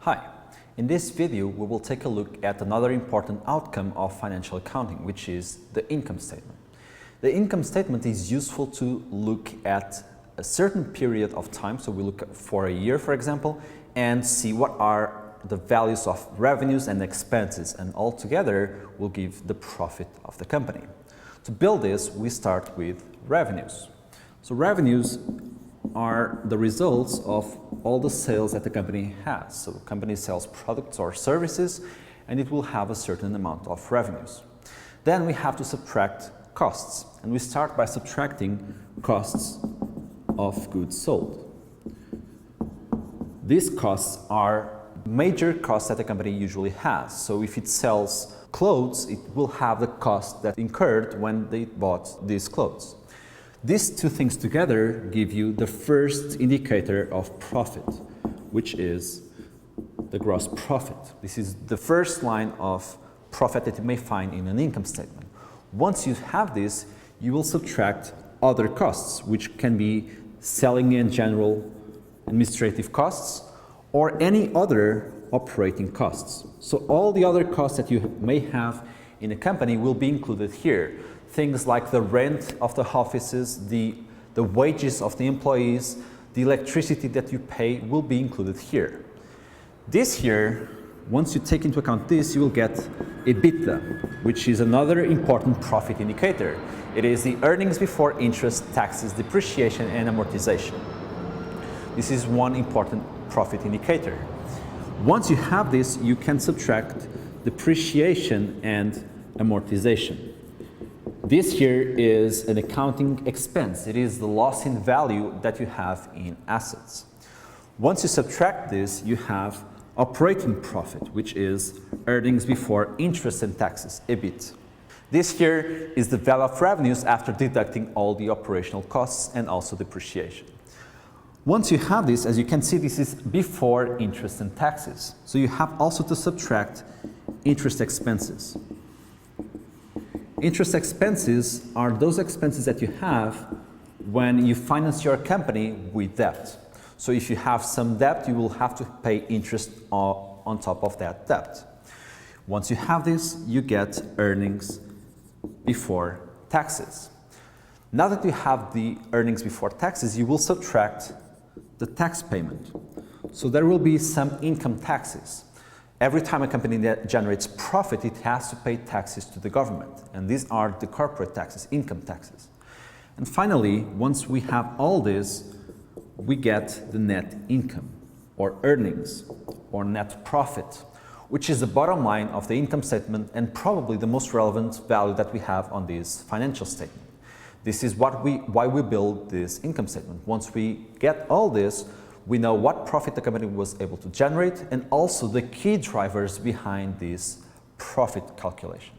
Hi, in this video we will take a look at another important outcome of financial accounting, which is the income statement. The income statement is useful to look at a certain period of time, so we look for a year for example, and see what are the values of revenues and expenses, and all together will give the profit of the company. To build this, we start with revenues. So revenues are the results of all the sales that the company has. So the company sells products or services and it will have a certain amount of revenues. Then we have to subtract costs, and we start by subtracting costs of goods sold. These costs are major costs that the company usually has. So if it sells clothes, it will have the cost that incurred when they bought these clothes. These two things together give you the first indicator of profit, which is the gross profit. This is the first line of profit that you may find in an income statement. Once you have this, you will subtract other costs, which can be selling and general administrative costs or any other operating costs. So all the other costs that you may have in a company will be included here. Things like the rent of the offices, the wages of the employees, the electricity that you pay will be included here. This here, once you take into account this, you will get EBITDA, which is another important profit indicator. It is the earnings before interest, taxes, depreciation, and amortization. This is one important profit indicator. Once you have this, you can subtract depreciation and amortization. This here is an accounting expense. It is the loss in value that you have in assets. Once you subtract this, you have operating profit, which is earnings before interest and taxes, EBIT. This here is the value of revenues after deducting all the operational costs and also depreciation. Once you have this, as you can see, this is before interest and taxes. So you have also to subtract interest expenses. Interest expenses are those expenses that you have when you finance your company with debt. So if you have some debt, you will have to pay interest on top of that debt. Once you have this, you get earnings before taxes. Now that you have the earnings before taxes, you will subtract the tax payment. So there will be some income taxes. Every time a company that generates profit, it has to pay taxes to the government. And these are the corporate taxes, income taxes. And finally, once we have all this, we get the net income or earnings or net profit, which is the bottom line of the income statement and probably the most relevant value that we have on this financial statement. This is why we build this income statement. Once we get all this, we know what profit the company was able to generate and also the key drivers behind this profit calculation.